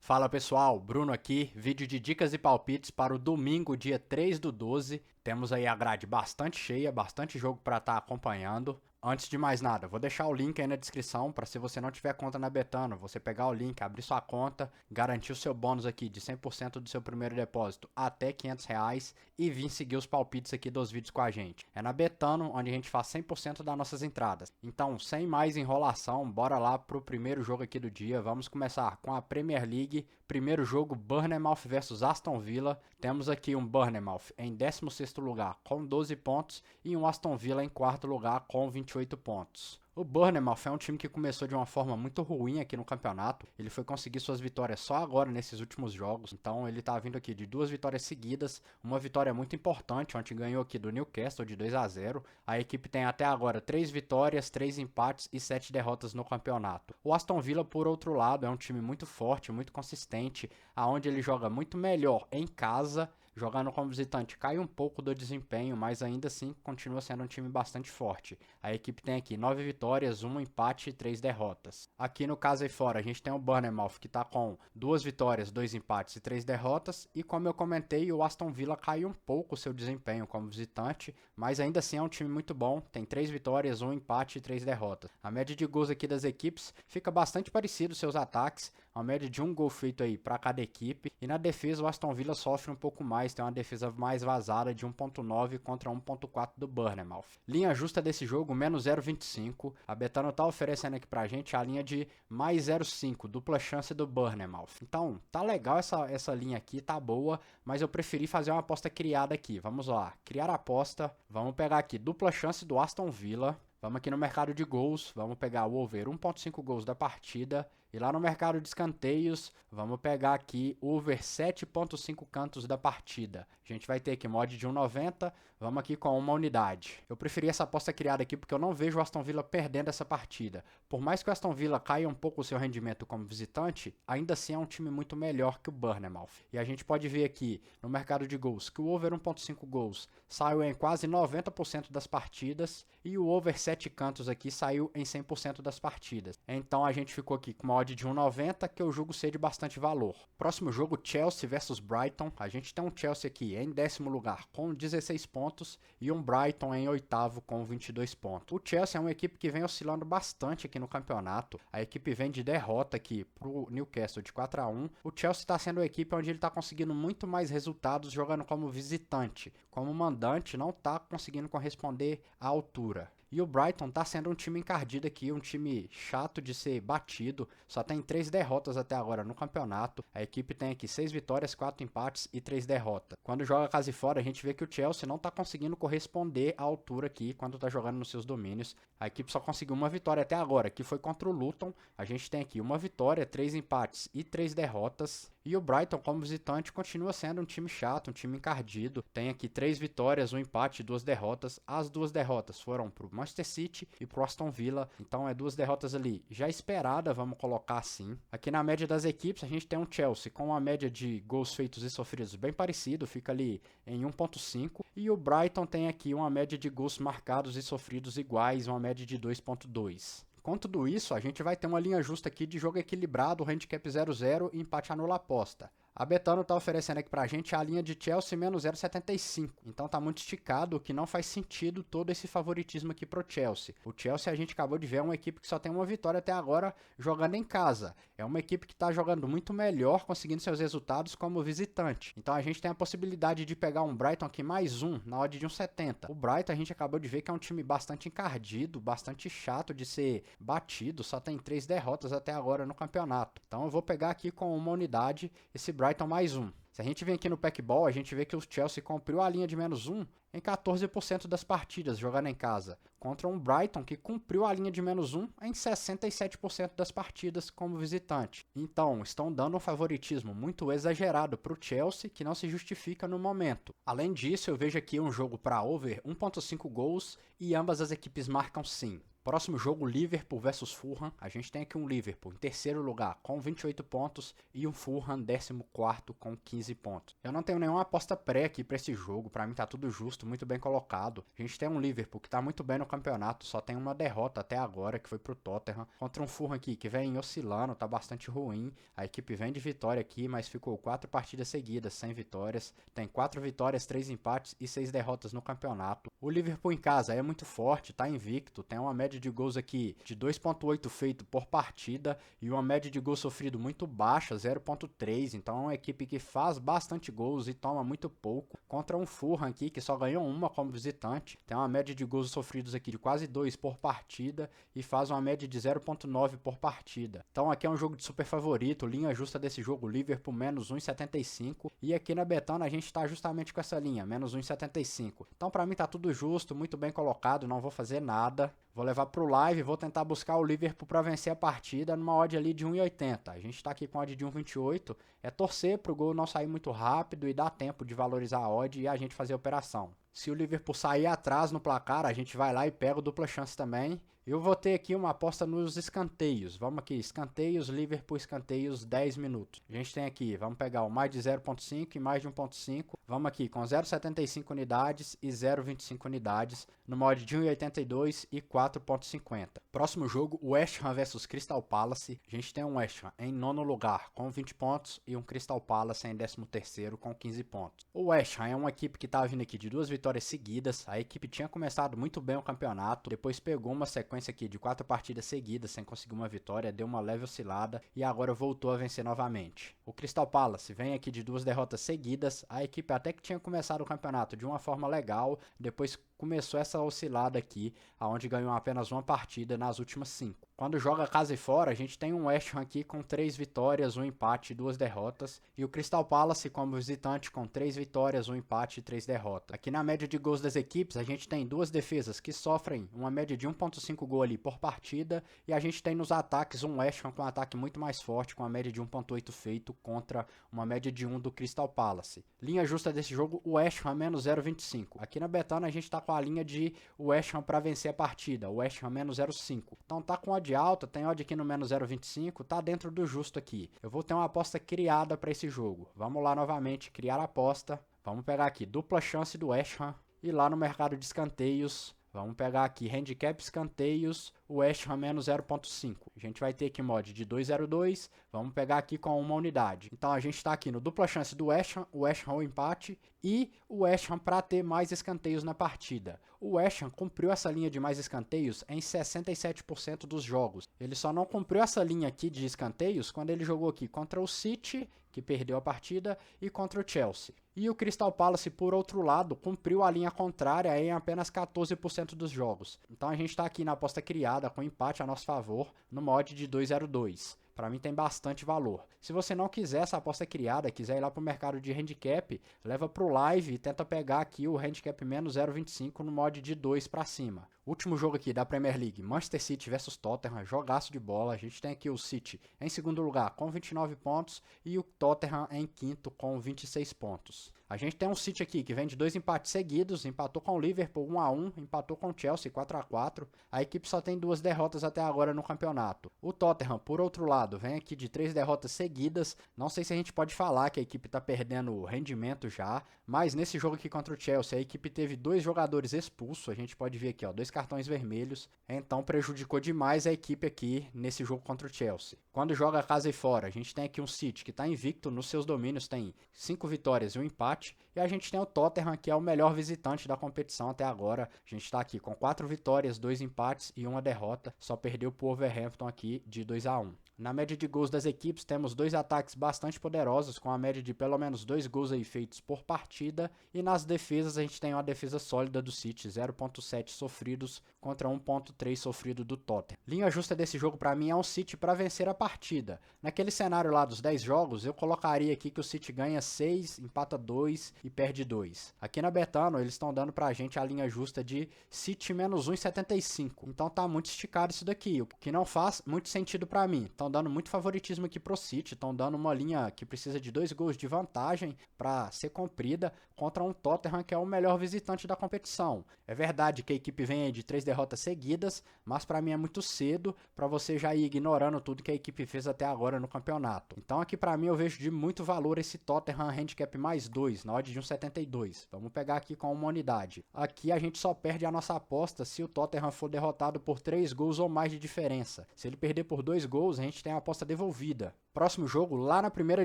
Fala pessoal, Bruno aqui, vídeo de dicas e palpites para o domingo, dia 3/12. Temos aí a grade bastante cheia, bastante jogo para estar acompanhando. Antes de mais nada, vou deixar o link aí na descrição para se você não tiver conta na Betano, você pegar o link, abrir sua conta, garantir o seu bônus aqui de 100% do seu primeiro depósito até R$ 500 e vir seguir os palpites aqui dos vídeos com a gente. É na Betano onde a gente faz 100% das nossas entradas. Então, sem mais enrolação, bora lá pro primeiro jogo aqui do dia. Vamos começar com a Premier League. Primeiro jogo, Bournemouth versus Aston Villa. Temos aqui um Bournemouth em 16º lugar com 12 pontos e um Aston Villa em 4º lugar com 28 pontos. O Bournemouth é um time que começou de uma forma muito ruim aqui no campeonato. Ele foi conseguir suas vitórias só agora nesses últimos jogos. Então ele tá vindo aqui de 2 vitórias seguidas. Uma vitória muito importante, ontem ganhou aqui do Newcastle de 2-0. A equipe tem até agora 3 vitórias, 3 empates e 7 derrotas no campeonato. O Aston Villa, por outro lado, é um time muito forte, muito consistente, aonde ele joga muito melhor em casa. Jogando como visitante cai um pouco do desempenho, mas ainda assim continua sendo um time bastante forte. A equipe tem aqui 9 vitórias, 1 empate e 3 derrotas. Aqui no caso aí fora a gente tem o Bournemouth que está com 2 vitórias, 2 empates e 3 derrotas. E como eu comentei, o Aston Villa caiu um pouco o seu desempenho como visitante, mas ainda assim é um time muito bom. Tem 3 vitórias, 1 empate e 3 derrotas. A média de gols aqui das equipes fica bastante parecido seus ataques, uma média de 1 gol feito aí para cada equipe. E na defesa o Aston Villa sofre um pouco mais, tem uma defesa mais vazada de 1.9 contra 1.4 do Bournemouth. Linha justa desse jogo, menos 0.25. A Betano tá oferecendo aqui pra gente a linha de mais 0.5, dupla chance do Bournemouth. Então, tá legal essa linha aqui, tá boa, mas eu preferi fazer uma aposta criada aqui. Vamos lá, criar a aposta. Vamos pegar aqui dupla chance do Aston Villa. Vamos aqui no mercado de gols, vamos pegar o over 1.5 gols da partida. E lá no mercado de escanteios, vamos pegar aqui o over 7.5 cantos da partida. A gente vai ter aqui mod de 1,90, vamos aqui com uma unidade. Eu preferi essa aposta criada aqui porque eu não vejo o Aston Villa perdendo essa partida. Por mais que o Aston Villa caia um pouco o seu rendimento como visitante, ainda assim é um time muito melhor que o Bournemouth. E a gente pode ver aqui no mercado de gols que o over 1.5 gols saiu em quase 90% das partidas e o over 7 cantos aqui saiu em 100% das partidas. Então a gente ficou aqui com uma odd de 1,90 que eu julgo ser de bastante valor. Próximo jogo, Chelsea versus Brighton. A gente tem um Chelsea aqui em 10º lugar com 16 pontos e um Brighton em 8º com 22 pontos. O Chelsea é uma equipe que vem oscilando bastante aqui no campeonato. A equipe vem de derrota aqui pro Newcastle de 4-1. O Chelsea está sendo uma equipe onde ele está conseguindo muito mais resultados jogando como visitante. Como mandante não está conseguindo corresponder à altura. E o Brighton tá sendo um time encardido aqui, um time chato de ser batido. Só tem 3 derrotas até agora no campeonato. A equipe tem aqui 6 vitórias, 4 empates e 3 derrotas. Quando joga casa e fora, a gente vê que o Chelsea não tá conseguindo corresponder à altura aqui quando tá jogando nos seus domínios. A equipe só conseguiu uma vitória até agora, que foi contra o Luton. A gente tem aqui uma vitória, 3 empates e 3 derrotas. E o Brighton, como visitante, continua sendo um time chato, um time encardido. Tem aqui 3 vitórias, 1 empate e 2 derrotas. As 2 derrotas foram pro Manchester City e pro Aston Villa. Então é 2 derrotas ali já esperada, vamos colocar assim. Aqui na média das equipes, a gente tem um Chelsea com uma média de gols feitos e sofridos bem parecido, fica ali em 1.5. E o Brighton tem aqui uma média de gols marcados e sofridos iguais, uma média de 2.2. Com tudo isso, a gente vai ter uma linha justa aqui de jogo equilibrado, handicap 0-0 e empate anula aposta. A Betano está oferecendo aqui pra gente a linha de Chelsea menos 0,75. Então tá muito esticado, o que não faz sentido todo esse favoritismo aqui pro Chelsea. O Chelsea a gente acabou de ver é uma equipe que só tem uma vitória até agora jogando em casa. É uma equipe que está jogando muito melhor, conseguindo seus resultados como visitante. Então a gente tem a possibilidade de pegar um Brighton aqui mais um, na odd de 1,70. O Brighton a gente acabou de ver que é um time bastante encardido, bastante chato de ser batido, só tem 3 derrotas até agora no campeonato. Então eu vou pegar aqui com uma unidade esse Brighton mais um. Se a gente vem aqui no Packball, a gente vê que o Chelsea cumpriu a linha de menos 1 em 14% das partidas jogando em casa, contra um Brighton que cumpriu a linha de menos 1 em 67% das partidas como visitante. Então, estão dando um favoritismo muito exagerado para o Chelsea, que não se justifica no momento. Além disso, eu vejo aqui um jogo para over 1.5 gols e ambas as equipes marcam sim. Próximo jogo, Liverpool versus Fulham. A gente tem aqui um Liverpool em 3º lugar com 28 pontos e um Fulham 14º com 15 15 pontos. Eu não tenho nenhuma aposta pré aqui pra esse jogo, pra mim tá tudo justo, muito bem colocado. A gente tem um Liverpool que tá muito bem no campeonato, só tem uma derrota até agora, que foi pro Tottenham, contra um Fulham aqui que vem oscilando, tá bastante ruim. A equipe vem de vitória aqui, mas ficou 4 partidas seguidas sem vitórias. Tem 4 vitórias, 3 empates e 6 derrotas no campeonato. O Liverpool em casa é muito forte, tá invicto, tem uma média de gols aqui de 2.8 feito por partida e uma média de gols sofrido muito baixa, 0.3, então é uma equipe que faz bastante gols e toma muito pouco. Contra um Fulham aqui que só ganhou uma como visitante, tem uma média de gols sofridos aqui de quase 2 por partida e faz uma média de 0.9 por partida. Então aqui é um jogo de super favorito, linha justa desse jogo, Liverpool menos 1,75 e aqui na Betano a gente tá justamente com essa linha, menos 1,75. Então pra mim tá tudo justo, muito bem colocado, não vou fazer nada. Vou levar pro live, vou tentar buscar o Liverpool para vencer a partida numa odd ali de 1,80. A gente tá aqui com odd de 1,28. É torcer pro gol não sair muito rápido e dar tempo de valorizar a odd e a gente fazer a operação. Se o Liverpool sair atrás no placar, a gente vai lá e pega o dupla chance também. Eu vou ter aqui uma aposta nos escanteios. Vamos aqui, escanteios, Liverpool escanteios, 10 minutos. A gente tem aqui, vamos pegar o mais de 0.5 e mais de 1.5. Vamos aqui com 0.75 unidades e 0.25 unidades, no mod de 1.82 e 4.50. Próximo jogo, West Ham vs Crystal Palace. A gente tem um West Ham em nono lugar com 20 pontos e um Crystal Palace em 13º com 15 pontos. O West Ham é uma equipe que estava vindo aqui de 2 vitórias seguidas. A equipe tinha começado muito bem o campeonato, depois pegou uma sequência aqui de 4 partidas seguidas sem conseguir uma vitória, deu uma leve oscilada e agora voltou a vencer novamente. O Crystal Palace vem aqui de 2 derrotas seguidas, a equipe até que tinha começado o campeonato de uma forma legal, depois começou essa oscilada aqui, aonde ganhou apenas uma partida nas últimas 5. Quando joga casa e fora, a gente tem um West Ham aqui com 3 vitórias, 1 empate e 2 derrotas, e o Crystal Palace como visitante com 3 vitórias, 1 empate e 3 derrotas. Aqui na média de gols das equipes, a gente tem 2 defesas que sofrem uma média de 1.5 gol ali por partida, e a gente tem nos ataques um West Ham com um ataque muito mais forte, com a média de 1.8 feito contra uma média de 1 do Crystal Palace. Linha justa desse jogo, o West Ham menos 0.25. Aqui na Betano a gente tá com a linha de West Ham para vencer a partida, o West Ham menos 0.5. Então tá com odd alta, tem odd aqui no menos 0.25, tá dentro do justo aqui. Eu vou ter uma aposta criada para esse jogo. Vamos lá novamente, criar a aposta. Vamos pegar aqui dupla chance do West Ham e lá no mercado de escanteios, vamos pegar aqui handicap escanteios, o West Ham menos 0.5. A gente vai ter aqui mod de 2,02, vamos pegar aqui com uma unidade. Então a gente está aqui no dupla chance do West Ham, o West Ham o empate e o West Ham para ter mais escanteios na partida. O West Ham cumpriu essa linha de mais escanteios em 67% dos jogos. Ele só não cumpriu essa linha aqui de escanteios quando ele jogou aqui contra o City, que perdeu a partida, e contra o Chelsea. E o Crystal Palace, por outro lado, cumpriu a linha contrária em apenas 14% dos jogos. Então a gente está aqui na aposta criada com empate a nosso favor no mod de 2,02. Para mim tem bastante valor. Se você não quiser essa aposta criada, quiser ir lá para o mercado de handicap, leva para o live e tenta pegar aqui o handicap menos 0,25 no mod de 2 para cima. Último jogo aqui da Premier League, Manchester City vs Tottenham, jogaço de bola. A gente tem aqui o City em segundo lugar com 29 pontos e o Tottenham em quinto com 26 pontos. A gente tem um City aqui que vem de 2 empates seguidos, empatou com o Liverpool 1-1, empatou com o Chelsea 4-4. A equipe só tem 2 derrotas até agora no campeonato. O Tottenham, por outro lado, vem aqui de 3 derrotas seguidas. Não sei se a gente pode falar que a equipe está perdendo rendimento já, mas nesse jogo aqui contra o Chelsea, a equipe teve 2 jogadores expulsos. A gente pode ver aqui, ó, 2 cartões vermelhos. Então prejudicou demais a equipe aqui nesse jogo contra o Chelsea. Quando joga casa e fora, a gente tem aqui um City que está invicto nos seus domínios, tem 5 vitórias e 1 empate. E a gente tem o Tottenham, que é o melhor visitante da competição até agora. A gente está aqui com 4 vitórias, 2 empates e 1 derrota. Só perdeu para o Wolverhampton aqui de 2-1. Na média de gols das equipes, temos 2 ataques bastante poderosos, com a média de pelo menos 2 gols aí feitos por partida. E nas defesas, a gente tem uma defesa sólida do City, 0.7 sofridos contra 1.3 sofrido do Tottenham. Linha justa desse jogo para mim é um City para vencer a partida. Naquele cenário lá dos 10 jogos, eu colocaria aqui que o City ganha 6, empata 2 e perde 2. Aqui na Betano, eles estão dando pra gente a linha justa de City menos 1,75. Então tá muito esticado isso daqui, o que não faz muito sentido para mim. Então estão dando muito favoritismo aqui pro City, estão dando uma linha que precisa de 2 gols de vantagem para ser cumprida contra um Tottenham que é o melhor visitante da competição. É verdade que a equipe vem aí de 3 derrotas seguidas, mas para mim é muito cedo para você já ir ignorando tudo que a equipe fez até agora no campeonato. Então aqui para mim eu vejo de muito valor esse Tottenham handicap mais 2, na odd de 1,72. Vamos pegar aqui com uma unidade. Aqui a gente só perde a nossa aposta se o Tottenham for derrotado por 3 gols ou mais de diferença. Se ele perder por 2 gols, a gente tem a aposta devolvida. Próximo jogo, lá na primeira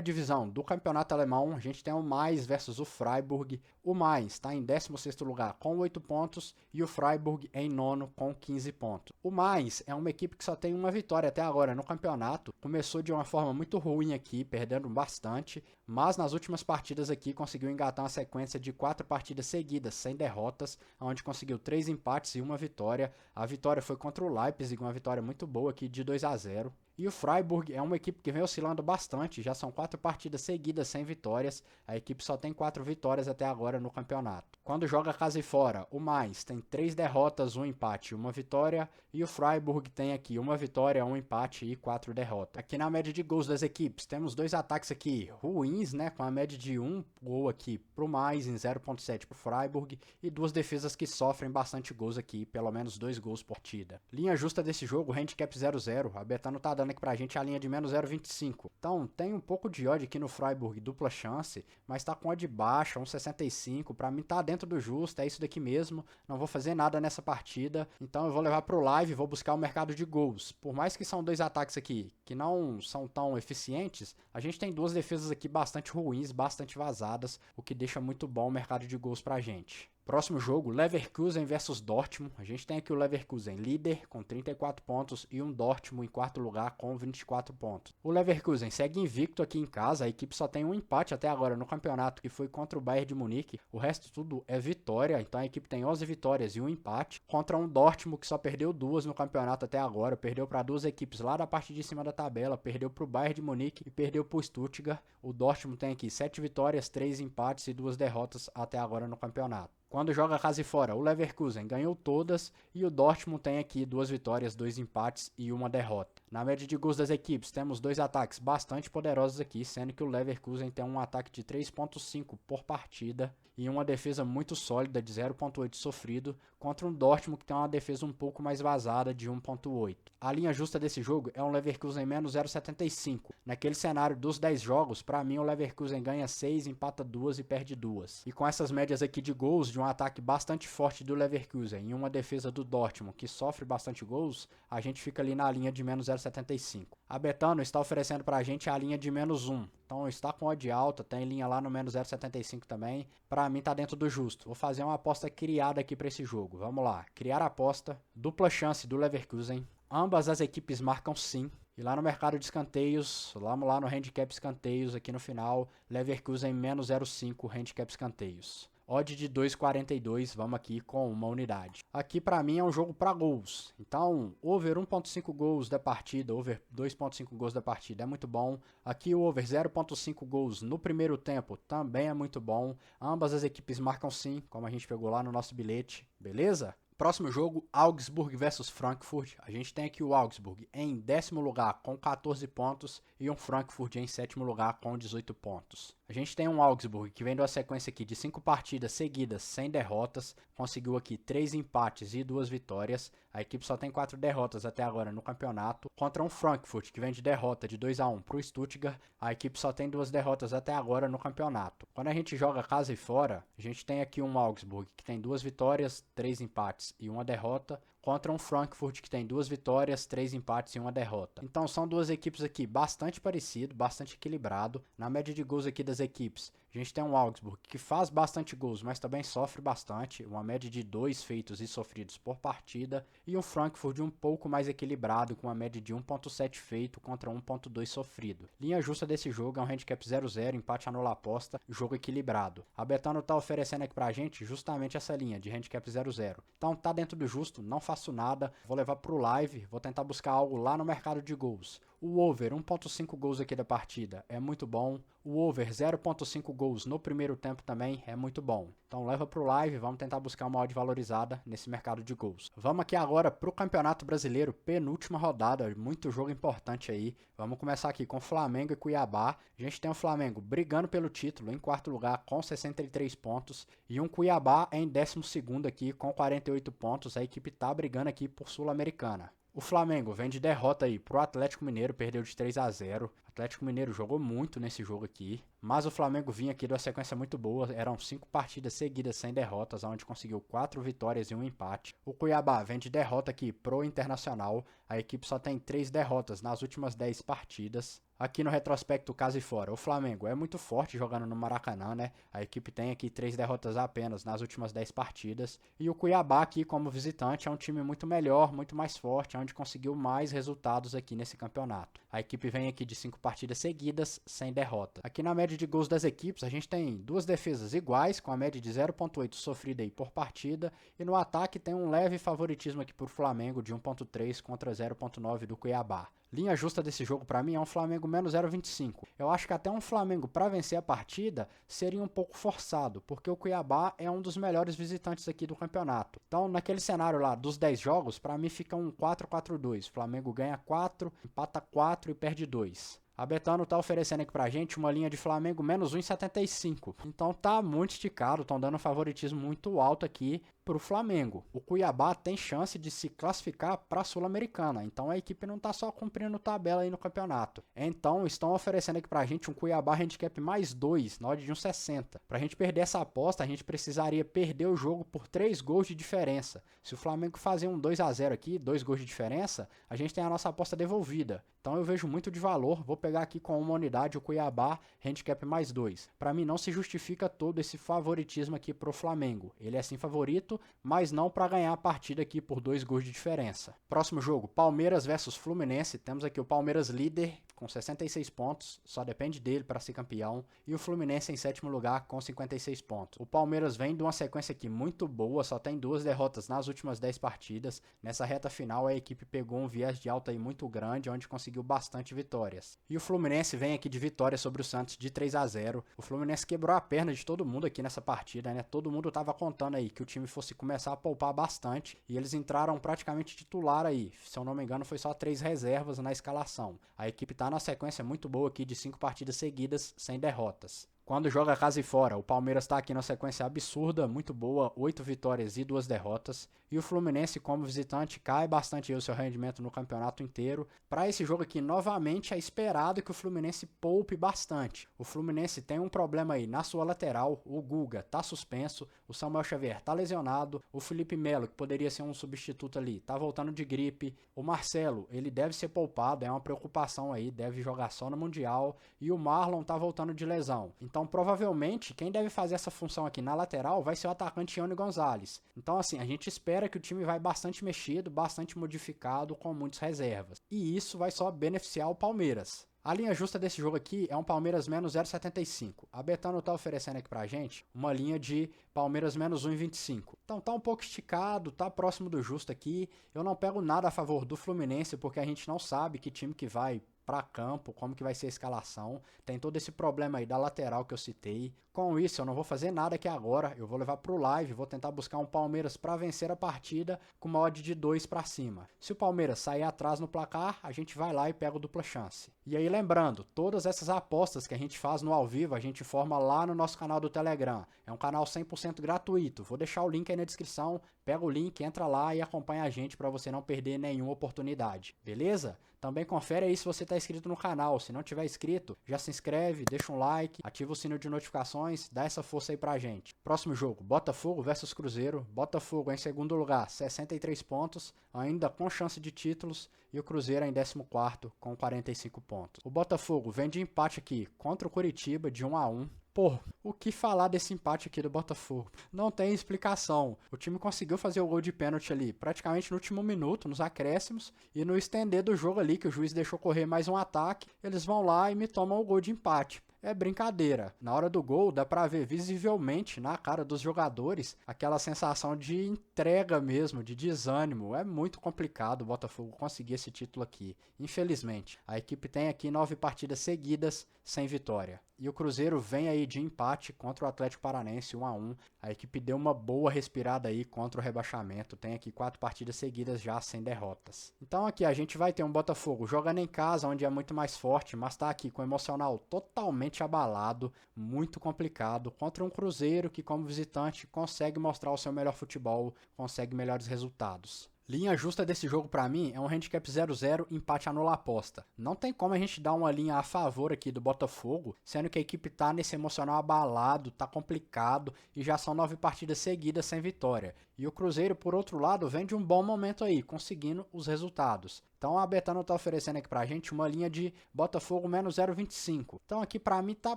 divisão do campeonato alemão, a gente tem o Mainz versus o Freiburg. O Mainz está em 16º lugar com 8 pontos e o Freiburg em 9º com 15 pontos. O Mainz é uma equipe que só tem uma vitória até agora no campeonato. Começou de uma forma muito ruim aqui, perdendo bastante, mas nas últimas partidas aqui conseguiu engatar uma sequência de 4 partidas seguidas, sem derrotas, onde conseguiu 3 empates e 1 vitória. A vitória foi contra o Leipzig, uma vitória muito boa aqui de 2-0. E o Freiburg é uma equipe que vem oscilando bastante, já são 4 partidas seguidas sem vitórias, a equipe só tem 4 vitórias até agora no campeonato. Quando joga casa e fora, o Mainz tem 3 derrotas, 1 empate e 1 vitória, e o Freiburg tem aqui 1 vitória, 1 empate e 4 derrotas. Aqui na média de gols das equipes, temos 2 ataques aqui ruins, né, com a média de 1 gol aqui pro Mainz, em 0.7 pro Freiburg, e 2 defesas que sofrem bastante gols aqui, pelo menos 2 gols por partida. Linha justa desse jogo, handicap 0-0, a Betano tá dando aqui pra gente a linha de menos 0,25. Então tem um pouco de odd aqui no Freiburg, dupla chance, mas tá com odd baixa, 1,65. Pra mim tá dentro do justo, é isso daqui mesmo. Não vou fazer nada nessa partida, então eu vou levar pro live, vou buscar o mercado de gols. Por mais que são 2 ataques aqui que não são tão eficientes, a gente tem 2 defesas aqui bastante ruins, bastante vazadas, o que deixa muito bom o mercado de gols pra gente. Próximo jogo, Leverkusen versus Dortmund. A gente tem aqui o Leverkusen líder com 34 pontos e um Dortmund em 4º lugar com 24 pontos. O Leverkusen segue invicto aqui em casa, a equipe só tem um empate até agora no campeonato, que foi contra o Bayern de Munique. O resto tudo é vitória, então a equipe tem 11 vitórias e um empate, contra um Dortmund que só perdeu 2 no campeonato até agora. Perdeu para 2 equipes lá da parte de cima da tabela, perdeu para o Bayern de Munique e perdeu para o Stuttgart. O Dortmund tem aqui 7 vitórias, 3 empates e 2 derrotas até agora no campeonato. Quando joga casa e fora, o Leverkusen ganhou todas e o Dortmund tem aqui 2 vitórias, 2 empates e 1 derrota. Na média de gols das equipes, temos 2 ataques bastante poderosos aqui, sendo que o Leverkusen tem um ataque de 3.5 por partida e uma defesa muito sólida de 0.8 sofrido, contra um Dortmund que tem uma defesa um pouco mais vazada de 1.8. A linha justa desse jogo é um Leverkusen menos 0.75. Naquele cenário dos 10 jogos, para mim o Leverkusen ganha 6, empata 2 e perde 2. E com essas médias aqui de gols, de um ataque bastante forte do Leverkusen e uma defesa do Dortmund que sofre bastante gols, a gente fica ali na linha de menos 0.75. A Betano está oferecendo para a gente a linha de menos 1. Então está com odd alta, tem linha lá no menos 0.75 também. Para mim tá dentro do justo. Vou fazer uma aposta criada aqui para esse jogo. Vamos lá. Criar a aposta. Dupla chance do Leverkusen. Ambas as equipes marcam sim. E lá no mercado de escanteios, vamos lá no handicap escanteios aqui no final. Leverkusen menos 0.5 handicap escanteios. Odd de 2,42, vamos aqui com uma unidade. Aqui para mim é um jogo para gols. Então, over 1.5 gols da partida, over 2.5 gols da partida é muito bom. Aqui o over 0.5 gols no primeiro tempo também é muito bom. Ambas as equipes marcam sim, como a gente pegou lá no nosso bilhete, beleza? Próximo jogo, Augsburg versus Frankfurt. A gente tem aqui o Augsburg em 10º lugar com 14 pontos e um Frankfurt em 7º lugar com 18 pontos. A gente tem um Augsburg que vem de uma sequência aqui de 5 partidas seguidas sem derrotas, conseguiu aqui 3 empates e 2 vitórias. A equipe só tem 4 derrotas até agora no campeonato, contra um Frankfurt que vem de derrota de 2-1 para o Stuttgart. A equipe só tem 2 derrotas até agora no campeonato. Quando a gente joga casa e fora, a gente tem aqui um Augsburg que tem 2 vitórias, 3 empates e 1 derrota, contra um Frankfurt que tem 2 vitórias, 3 empates e 1 derrota. Então são 2 equipes aqui bastante parecido, bastante equilibrado. Na média de gols aqui das equipes, a gente tem um Augsburg que faz bastante gols, mas também sofre bastante, uma média de 2 feitos e sofridos por partida, e um Frankfurt um pouco mais equilibrado, com uma média de 1.7 feito contra 1.2 sofrido. Linha justa desse jogo é um handicap 0-0, empate anula a aposta, jogo equilibrado. A Betano tá oferecendo aqui pra gente justamente essa linha de handicap 0-0. Então tá dentro do justo, não faço nada, vou levar pro live, vou tentar buscar algo lá no mercado de gols. O over 1.5 gols aqui da partida é muito bom. O over 0.5 gols no primeiro tempo também é muito bom. Então leva pro live, vamos tentar buscar uma odd valorizada nesse mercado de gols. Vamos aqui agora pro Campeonato Brasileiro, penúltima rodada, muito jogo importante aí. Vamos começar aqui com Flamengo e Cuiabá. A gente tem o Flamengo brigando pelo título em quarto lugar com 63 pontos e um Cuiabá em 12º aqui com 48 pontos. A equipe tá brigando aqui por Sul-Americana. O Flamengo vem de derrota aí pro Atlético Mineiro, perdeu de 3-0. O Atlético Mineiro jogou muito nesse jogo aqui, mas o Flamengo vinha aqui de uma sequência muito boa, eram 5 partidas seguidas sem derrotas, onde conseguiu 4 vitórias e um empate. O Cuiabá vem de derrota aqui pro Internacional, a equipe só tem 3 derrotas nas últimas 10 partidas. Aqui no retrospecto caso e fora, o Flamengo é muito forte jogando no Maracanã, né? A equipe tem aqui 3 derrotas apenas nas últimas 10 partidas. E o Cuiabá aqui como visitante é um time muito melhor, muito mais forte, onde conseguiu mais resultados aqui nesse campeonato. A equipe vem aqui de 5 partidas seguidas sem derrota. Aqui na média de gols das equipes, a gente tem 2 defesas iguais, com a média de 0.8 sofrida aí por partida. E no ataque tem um leve favoritismo aqui por Flamengo de 1.3 contra 0.9 do Cuiabá. Linha justa desse jogo para mim é um Flamengo menos 0.25. Eu acho que até um Flamengo para vencer a partida seria um pouco forçado, porque o Cuiabá é um dos melhores visitantes aqui do campeonato. Então, naquele cenário lá dos 10 jogos, para mim fica um 4-4-2. Flamengo ganha 4, empata 4 e perde 2. A Betano tá oferecendo aqui pra gente uma linha de Flamengo menos 1,75. Então tá muito esticado, estão dando um favoritismo muito alto aqui pro Flamengo. O Cuiabá tem chance de se classificar para a Sul-Americana, então a equipe não tá só cumprindo tabela aí no campeonato. Então estão oferecendo aqui pra gente um Cuiabá handicap mais 2, na odd de 1,60. Pra gente perder essa aposta, a gente precisaria perder o jogo por 3 gols de diferença. Se o Flamengo fazer um 2-0 aqui, 2 gols de diferença, a gente tem a nossa aposta devolvida. Então eu vejo muito de valor, vou pegar aqui com uma unidade o Cuiabá, handicap mais 2. Para mim não se justifica todo esse favoritismo aqui pro Flamengo. Ele é sim favorito, mas não para ganhar a partida aqui por 2 gols de diferença. Próximo jogo, Palmeiras versus Fluminense. Temos aqui o Palmeiras líder com 66 pontos, só depende dele para ser campeão, e o Fluminense em 7º lugar com 56 pontos. O Palmeiras vem de uma sequência aqui muito boa, só tem 2 derrotas nas últimas 10 partidas. Nessa reta final a equipe pegou um viés de alta aí muito grande, onde conseguiu bastante vitórias. E o Fluminense vem aqui de vitória sobre o Santos de 3-0. O Fluminense quebrou a perna de todo mundo aqui nessa partida, né? Todo mundo tava contando aí que o time fosse começar a poupar bastante, e eles entraram praticamente titular aí. Se eu não me engano, foi só 3 reservas na escalação. A equipe tá na sequência muito boa aqui de 5 partidas seguidas sem derrotas. Quando joga casa e fora, o Palmeiras está aqui na sequência absurda, muito boa, 8 vitórias e 2 derrotas. E o Fluminense, como visitante, cai bastante o seu rendimento no campeonato inteiro. Para esse jogo aqui, novamente, é esperado que o Fluminense poupe bastante. O Fluminense tem um problema aí na sua lateral, o Guga está suspenso, o Samuel Xavier está lesionado, o Felipe Melo, que poderia ser um substituto ali, está voltando de gripe. O Marcelo, ele deve ser poupado, é uma preocupação aí, deve jogar só no Mundial. E o Marlon está voltando de lesão. Então, provavelmente, quem deve fazer essa função aqui na lateral vai ser o atacante Ione Gonzalez. Então, assim, a gente espera que o time vai bastante mexido, bastante modificado, com muitas reservas. E isso vai só beneficiar o Palmeiras. A linha justa desse jogo aqui é um Palmeiras menos 0,75. A Betano tá oferecendo aqui pra gente uma linha de Palmeiras menos 1,25. Então tá um pouco esticado, tá próximo do justo aqui. Eu não pego nada a favor do Fluminense, porque a gente não sabe que time que vai para campo, como que vai ser a escalação. Tem todo esse problema aí da lateral que eu citei. Com isso, eu não vou fazer nada aqui agora. Eu vou levar pro live, vou tentar buscar um Palmeiras para vencer a partida com uma odd de 2 para cima. Se o Palmeiras sair atrás no placar, a gente vai lá e pega o dupla chance. E aí lembrando, todas essas apostas que a gente faz no ao vivo, a gente forma lá no nosso canal do Telegram. É um canal 100% gratuito. Vou deixar o link aí na descrição. Pega o link, entra lá e acompanha a gente para você não perder nenhuma oportunidade. Beleza? Também confere aí se você está inscrito no canal. Se não tiver inscrito, já se inscreve, deixa um like, ativa o sino de notificações, dá essa força aí pra gente. Próximo jogo, Botafogo versus Cruzeiro. Botafogo em segundo lugar, 63 pontos, ainda com chance de títulos, e o Cruzeiro em 14º com 45 pontos. O Botafogo vem de empate aqui contra o Coritiba de 1-1. Pô, o que falar desse empate aqui do Botafogo? Não tem explicação. O time conseguiu fazer o gol de pênalti ali praticamente no último minuto, nos acréscimos, e no estender do jogo ali, que o juiz deixou correr mais um ataque, eles vão lá e me tomam o gol de empate. é brincadeira. Na hora do gol, dá pra ver visivelmente na cara dos jogadores aquela sensação de entrega mesmo, de desânimo. É muito complicado o Botafogo conseguir esse título aqui, infelizmente. A equipe tem aqui 9 partidas seguidas sem vitória. E o Cruzeiro vem aí de empate contra o Atlético Paranense 1-1. A equipe deu uma boa respirada aí contra o rebaixamento. Tem aqui 4 partidas seguidas já sem derrotas. Então aqui a gente vai ter um Botafogo jogando em casa, onde é muito mais forte, mas tá aqui com o emocional totalmente abalado, muito complicado, contra um Cruzeiro que, como visitante, consegue mostrar o seu melhor futebol, consegue melhores resultados. Linha justa desse jogo pra mim é um handicap 0-0, empate anula aposta. Não tem como a gente dar uma linha a favor aqui do Botafogo, sendo que a equipe tá nesse emocional abalado, tá complicado e já são 9 partidas seguidas sem vitória. E o Cruzeiro, por outro lado, vem de um bom momento aí, conseguindo os resultados. Então a Betano tá oferecendo aqui pra gente uma linha de Botafogo menos 0,25. Então aqui pra mim tá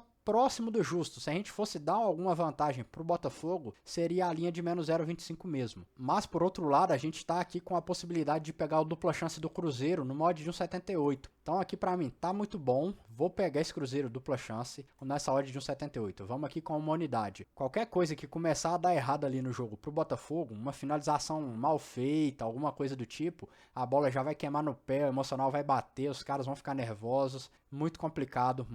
próximo do justo. Se a gente fosse dar alguma vantagem pro Botafogo, seria a linha de menos 0,25 mesmo. Mas por outro lado, a gente tá aqui com a possibilidade de pegar o dupla chance do Cruzeiro no mod de 1,78. Então aqui pra mim tá muito bom. Vou pegar esse Cruzeiro dupla chance nessa odd de 1,78. Vamos aqui com uma unidade. Qualquer coisa que começar a dar errado ali no jogo pro Botafogo, uma finalização mal feita, alguma coisa do tipo, a bola já vai queimar no pé, o emocional vai bater, os caras vão ficar nervosos. Muito complicado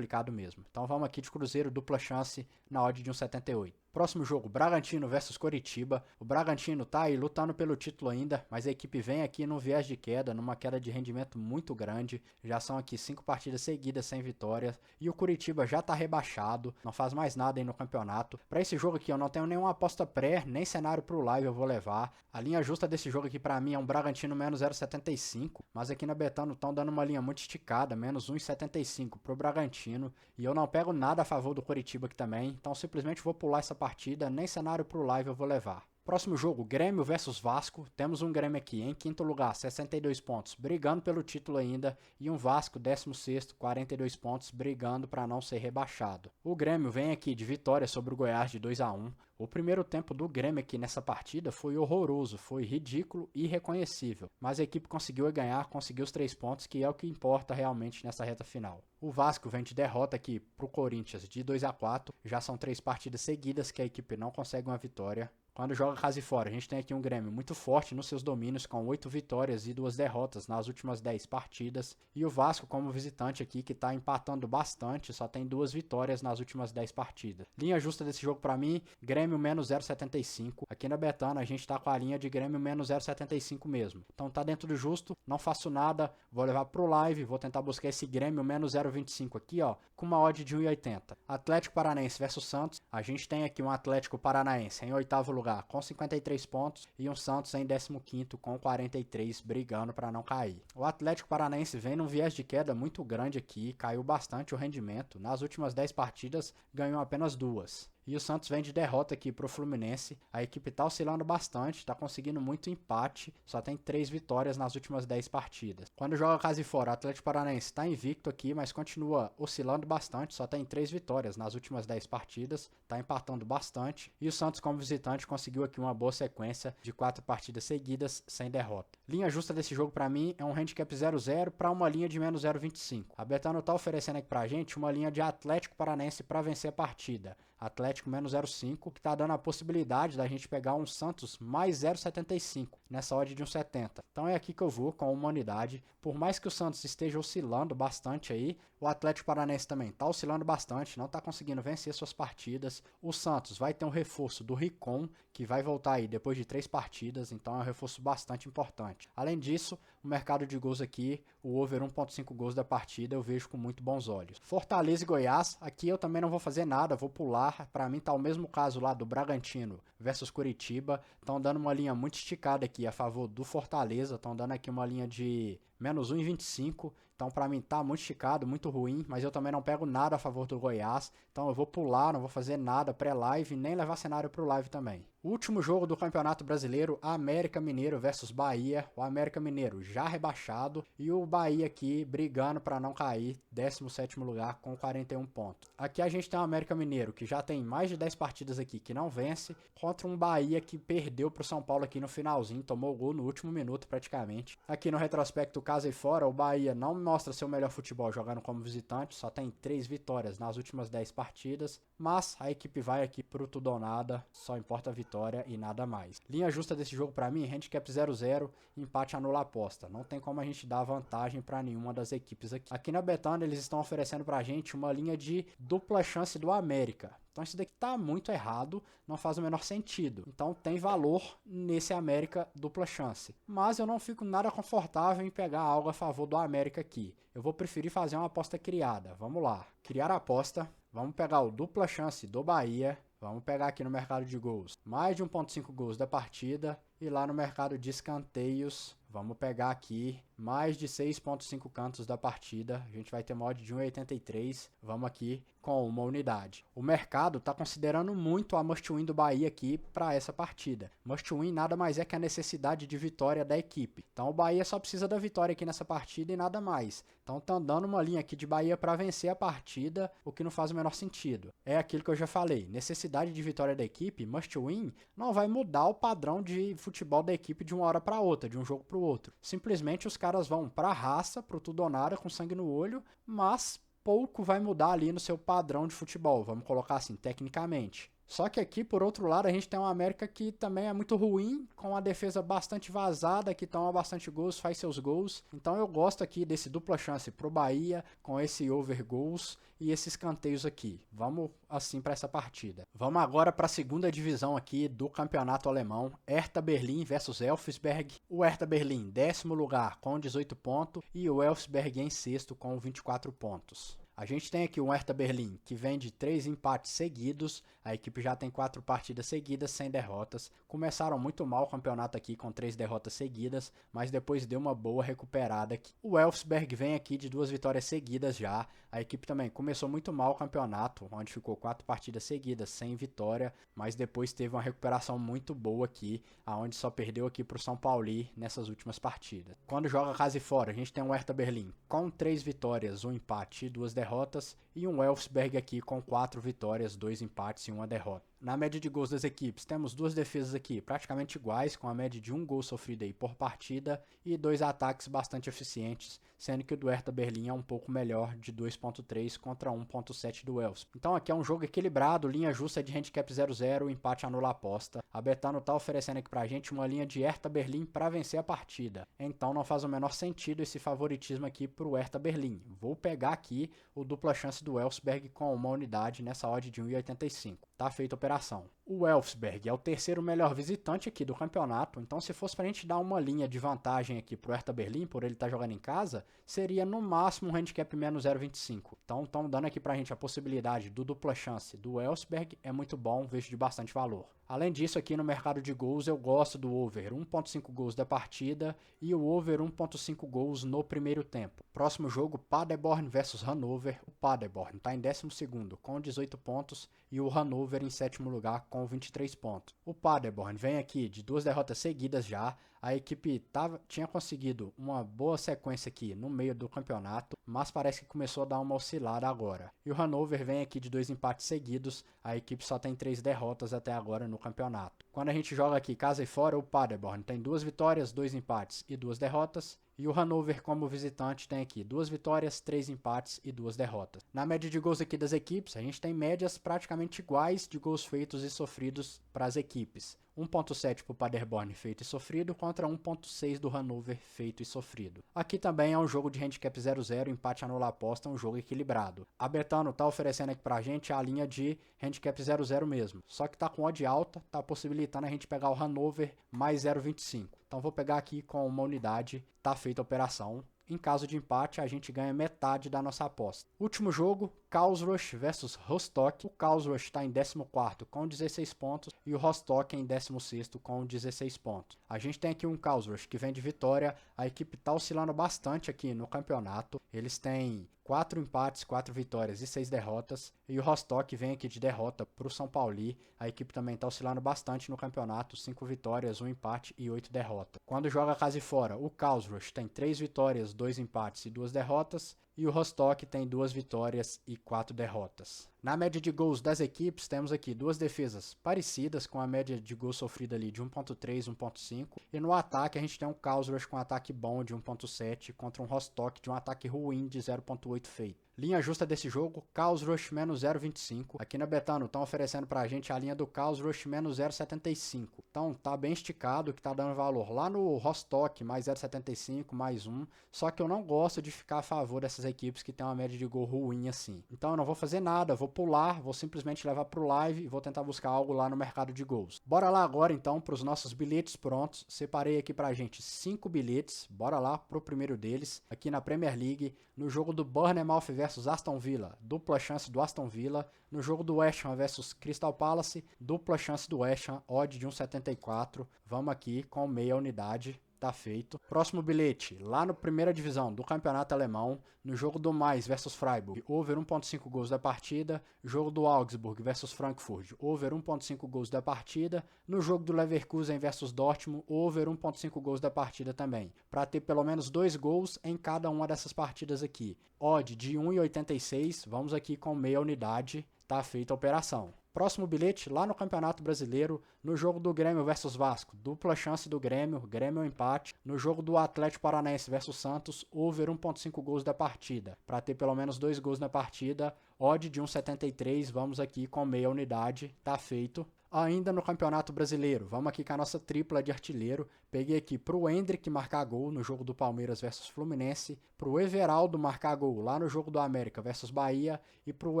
mesmo. Então vamos aqui de Cruzeiro dupla chance na odd de 1,78. Próximo jogo, Bragantino versus Coritiba. O Bragantino tá aí lutando pelo título ainda, mas a equipe vem aqui num viés de queda, numa queda de rendimento muito grande. Já são aqui 5 partidas seguidas sem vitórias. E o Coritiba já tá rebaixado, não faz mais nada aí no campeonato. Para esse jogo aqui eu não tenho nenhuma aposta pré, nem cenário pro live eu vou levar. A linha justa desse jogo aqui para mim é um Bragantino menos 0,75, mas aqui na Betano estão dando uma linha muito esticada, menos 1,75 pro Bragantino. E eu não pego nada a favor do Coritiba aqui também, então simplesmente vou pular essa partida, nem cenário pro live eu vou levar. Próximo jogo, Grêmio versus Vasco. Temos um Grêmio aqui em quinto lugar, 62 pontos, brigando pelo título ainda. E um Vasco, 16º, 42 pontos, brigando para não ser rebaixado. O Grêmio vem aqui de vitória sobre o Goiás de 2-1. O primeiro tempo do Grêmio aqui nessa partida foi horroroso, foi ridículo e irreconhecível. Mas a equipe conseguiu ganhar, conseguiu os 3 pontos, que é o que importa realmente nessa reta final. O Vasco vem de derrota aqui pro Corinthians de 2-4. Já são 3 partidas seguidas que a equipe não consegue uma vitória. Quando joga casa e fora, a gente tem aqui um Grêmio muito forte nos seus domínios, com 8 vitórias e 2 derrotas nas últimas 10 partidas. E o Vasco como visitante aqui, que está empatando bastante, só tem 2 vitórias nas últimas 10 partidas. Linha justa desse jogo para mim, Grêmio menos 0,75. Aqui na Betano a gente está com a linha de Grêmio menos 0,75 mesmo. Então tá dentro do justo, não faço nada, vou levar pro live, vou tentar buscar esse Grêmio menos 0,25 aqui, ó, com uma odd de 1,80. Atlético Paranaense versus Santos, a gente tem aqui um Atlético Paranaense em 8º lugar com 53 pontos e um Santos em 15º com 43, brigando para não cair. O Atlético Paranaense vem num viés de queda muito grande aqui, caiu bastante o rendimento. Nas últimas 10 partidas ganhou apenas 2. E o Santos vem de derrota aqui pro Fluminense. A equipe tá oscilando bastante, tá conseguindo muito empate, só tem 3 vitórias nas últimas 10 partidas. Quando joga casa e fora, o Atlético Paranaense tá invicto aqui, mas continua oscilando bastante, só tem 3 vitórias nas últimas 10 partidas, tá empatando bastante. E o Santos como visitante conseguiu aqui uma boa sequência de 4 partidas seguidas sem derrota. Linha justa desse jogo para mim é um handicap 0-0 para uma linha de menos 0,25. A Betano tá oferecendo aqui pra gente uma linha de Atlético Paranaense para vencer a partida. Atlético menos 0,5, que tá dando a possibilidade da gente pegar um Santos mais 0,75 nessa odd de 1,70. Então é aqui que eu vou com uma unidade. Por mais que o Santos esteja oscilando bastante aí, o Atlético Paranaense também tá oscilando bastante, não tá conseguindo vencer suas partidas. O Santos vai ter um reforço do Ricon, que vai voltar aí depois de 3 partidas, então é um reforço bastante importante. Além disso, o mercado de gols aqui, o over 1,5 gols da partida, eu vejo com muito bons olhos. Fortaleza e Goiás, aqui eu também não vou fazer nada, vou pular. Para mim tá o mesmo caso lá do Bragantino versus Curitiba. Estão dando uma linha muito esticada aqui a favor do Fortaleza. Estão dando aqui uma linha de menos 1,25. Então para mim tá muito esticado, muito ruim. Mas eu também não pego nada a favor do Goiás. Então eu vou pular, não vou fazer nada pré-live, nem levar cenário pro live também. O último jogo do Campeonato Brasileiro, América Mineiro versus Bahia. O América Mineiro já rebaixado, e o Bahia aqui brigando para não cair, 17º lugar com 41 pontos. Aqui a gente tem o América Mineiro, que já tem mais de 10 partidas aqui que não vence, contra um Bahia que perdeu pro São Paulo aqui no finalzinho, tomou o gol no último minuto praticamente. Aqui no retrospecto casa e fora, o Bahia não mostra seu melhor futebol jogando como visitante, só tem 3 vitórias nas últimas 10 partidas, mas a equipe vai aqui pro tudo ou nada, só importa a vitória e nada mais. Linha justa desse jogo para mim, handicap 0-0, empate anula a aposta. Não tem como a gente dar vantagem para nenhuma das equipes aqui. Aqui na Betano eles estão oferecendo pra gente uma linha de dupla chance do América. Então isso daqui tá muito errado, não faz o menor sentido. Então tem valor nesse América dupla chance. Mas eu não fico nada confortável em pegar algo a favor do América aqui. Eu vou preferir fazer uma aposta criada. Vamos lá. Criar a aposta. Vamos pegar o dupla chance do Bahia. Vamos pegar aqui no mercado de gols. Mais de 1.5 gols da partida. E lá no mercado de escanteios, vamos pegar aqui mais de 6.5 cantos da partida. A gente vai ter mod de 1,83. Vamos aqui com uma unidade. O mercado está considerando muito a must win do Bahia aqui para essa partida. Must win nada mais é que a necessidade de vitória da equipe. Então o Bahia só precisa da vitória aqui nessa partida e nada mais. Então estão dando uma linha aqui de Bahia para vencer a partida, o que não faz o menor sentido. É aquilo que eu já falei. Necessidade de vitória da equipe, must win, não vai mudar o padrão de futebol da equipe de uma hora para outra, de um jogo para o outro. Simplesmente os caras vão para a raça, pro tudo ou nada, com sangue no olho, mas pouco vai mudar ali no seu padrão de futebol, vamos colocar assim, tecnicamente. Só que aqui, por outro lado, a gente tem uma América que também é muito ruim, com uma defesa bastante vazada, que toma bastante gols, faz seus gols. Então eu gosto aqui desse dupla chance pro Bahia, com esse over gols e esses escanteios aqui. Vamos assim para essa partida. Vamos agora para a segunda divisão aqui do campeonato alemão. Hertha Berlim versus Elfsberg. O Hertha Berlim, 10º lugar com 18 pontos e o Elfsberg em sexto com 24 pontos. A gente tem aqui o Hertha Berlim, que vem de 3 empates seguidos. A equipe já tem 4 partidas seguidas sem derrotas. Começaram muito mal o campeonato aqui com 3 derrotas seguidas, mas depois deu uma boa recuperada aqui. O Elfsberg vem aqui de 2 vitórias seguidas já. A equipe também começou muito mal o campeonato, onde ficou 4 partidas seguidas sem vitória, mas depois teve uma recuperação muito boa aqui, aonde só perdeu aqui para o São Paulo nessas últimas partidas. Quando joga casa e fora, a gente tem o Hertha Berlim com 3 vitórias, 1 empate e 2 derrotas, e um Elfsberg aqui com 4 vitórias, 2 empates e 1 derrota. Na média de gols das equipes, temos 2 defesas aqui praticamente iguais, com a média de 1 gol sofrido aí por partida, e 2 ataques bastante eficientes, sendo que o do Hertha Berlim é um pouco melhor, de 2.3 contra 1.7 do Elfsberg. Então aqui é um jogo equilibrado, linha justa de handicap 0-0, empate anula a aposta. A Betano tá oferecendo aqui pra gente uma linha de Hertha Berlim para vencer a partida. Então não faz o menor sentido esse favoritismo aqui pro Hertha Berlim. Vou pegar aqui o dupla chance do Elfsberg com uma unidade nessa odd de 1,85. Tá feita a operação. O Elfsberg é o 3º melhor visitante aqui do campeonato, então se fosse pra gente dar uma linha de vantagem aqui pro Hertha Berlim, por ele estar jogando em casa, seria no máximo um handicap menos 0,25. Então estão dando aqui pra gente a possibilidade do dupla chance do Elfsberg, é muito bom, vejo de bastante valor. Além disso, aqui no mercado de gols, eu gosto do over 1.5 gols da partida e o over 1.5 gols no primeiro tempo. Próximo jogo, Paderborn versus Hannover. O Paderborn está em 12º com 18 pontos e o Hannover em 7º lugar com 23 pontos. O Paderborn vem aqui de 2 derrotas seguidas já. A equipe tinha conseguido uma boa sequência aqui no meio do campeonato, mas parece que começou a dar uma oscilada agora. E o Hannover vem aqui de 2 empates seguidos, a equipe só tem 3 derrotas até agora no campeonato. Quando a gente joga aqui casa e fora, o Paderborn tem 2 vitórias, 2 empates e 2 derrotas. E o Hannover, como visitante, tem aqui 2 vitórias, 3 empates e 2 derrotas. Na média de gols aqui das equipes, a gente tem médias praticamente iguais de gols feitos e sofridos para as equipes. 1.7 para o Paderborn feito e sofrido contra 1.6 do Hannover feito e sofrido. Aqui também é um jogo de handicap 0-0, empate anula a aposta, um jogo equilibrado. A Betano está oferecendo aqui pra gente a linha de handicap 0-0 mesmo, só que tá com odd alta, tá possibilitando a gente pegar o Hannover mais 0,25. Então vou pegar aqui com uma unidade, tá feita a operação. Em caso de empate, a gente ganha metade da nossa aposta. Último jogo, Karlsruhe versus Rostock. O Karlsruhe está em 14º com 16 pontos e o Rostock em 16º com 16 pontos. A gente tem aqui um Karlsruhe que vem de vitória. A equipe está oscilando bastante aqui no campeonato. Eles têm 4 empates, 4 vitórias e 6 derrotas. E o Rostock vem aqui de derrota para o São Paulo. A equipe também está oscilando bastante no campeonato, 5 vitórias, 1 empate e 8 derrotas. Quando joga casa e fora, o Karlsruhe tem 3 vitórias, 2 empates e 2 derrotas. E o Rostock tem 2 vitórias e 4 derrotas. Na média de gols das equipes, temos aqui 2 defesas parecidas, com a média de gols sofrida ali de 1.3, 1.5. E no ataque a gente tem um Karlsruhe com um ataque bom de 1.7 contra um Rostock de um ataque ruim de 0.8 feito. Linha justa desse jogo, Karlsruhe menos 0.25. Aqui na Betano estão oferecendo pra gente a linha do Karlsruhe menos 0.75. Então tá bem esticado, que tá dando valor. Lá no Rostock, mais 0.75, mais 1. Só que eu não gosto de ficar a favor dessas equipes que tem uma média de gol ruim assim. Então eu não vou fazer nada, vou pular, vou simplesmente levar pro live e vou tentar buscar algo lá no mercado de gols. Bora lá agora então pros nossos bilhetes prontos. Separei aqui pra gente 5 bilhetes. Bora lá pro primeiro deles. Aqui na Premier League, no jogo do Bournemouth versus Aston Villa, dupla chance do Aston Villa. No jogo do West Ham versus Crystal Palace, dupla chance do West Ham, odd de 1.74. Vamos aqui com meia unidade. Tá feito. Próximo bilhete, lá no primeira divisão do campeonato alemão, no jogo do Mainz versus Freiburg, over 1.5 gols da partida. Jogo do Augsburg versus Frankfurt, over 1.5 gols da partida. No jogo do Leverkusen versus Dortmund, over 1.5 gols da partida também. Para ter pelo menos 2 gols em cada uma dessas partidas aqui. Odd de 1.86, vamos aqui com meia unidade. Tá feita a operação. Próximo bilhete, lá no Campeonato Brasileiro, no jogo do Grêmio versus Vasco, dupla chance do Grêmio, Grêmio empate. No jogo do Atlético Paranaense versus Santos, over 1.5 gols da partida. Para ter pelo menos 2 gols na partida, odd de 1.73, vamos aqui com meia unidade, tá feito. Ainda no Campeonato Brasileiro, vamos aqui com a nossa tripla de artilheiro. Peguei aqui pro Endrick marcar gol no jogo do Palmeiras versus Fluminense, pro Everaldo marcar gol lá no jogo do América versus Bahia e pro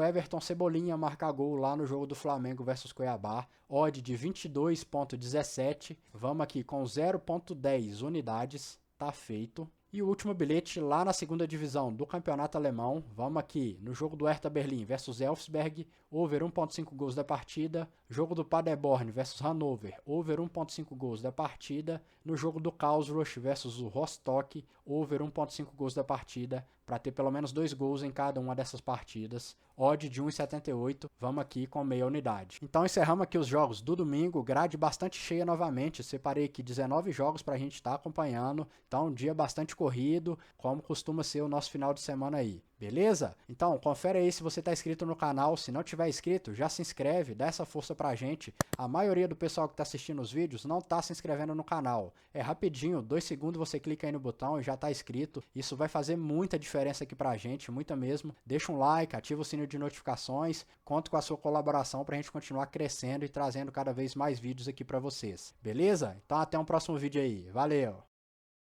Everton Cebolinha marcar gol lá no jogo do Flamengo versus Cuiabá. Odd de 22.17, vamos aqui com 0.10 unidades, tá feito. E o último bilhete lá na segunda divisão do campeonato alemão, vamos aqui no jogo do Hertha Berlim versus Elfsberg, over 1.5 gols da partida. Jogo do Paderborn versus Hannover, over 1.5 gols da partida. No jogo do Karlsruhe versus o Rostock, over 1.5 gols da partida, para ter pelo menos 2 gols em cada uma dessas partidas. Odd de 1.78, vamos aqui com meia unidade. Então encerramos aqui os jogos do domingo, grade bastante cheia novamente. Separei aqui 19 jogos para a gente estar acompanhando, então um dia bastante corrido, como costuma ser o nosso final de semana aí. Beleza? Então, confere aí se você está inscrito no canal. Se não tiver inscrito, já se inscreve, dá essa força pra gente. A maioria do pessoal que está assistindo os vídeos não está se inscrevendo no canal. É rapidinho, 2 segundos você clica aí no botão e já está inscrito. Isso vai fazer muita diferença aqui pra gente, muita mesmo. Deixa um like, ativa o sininho de notificações. Conto com a sua colaboração pra gente continuar crescendo e trazendo cada vez mais vídeos aqui pra vocês. Beleza? Então até um próximo vídeo aí. Valeu!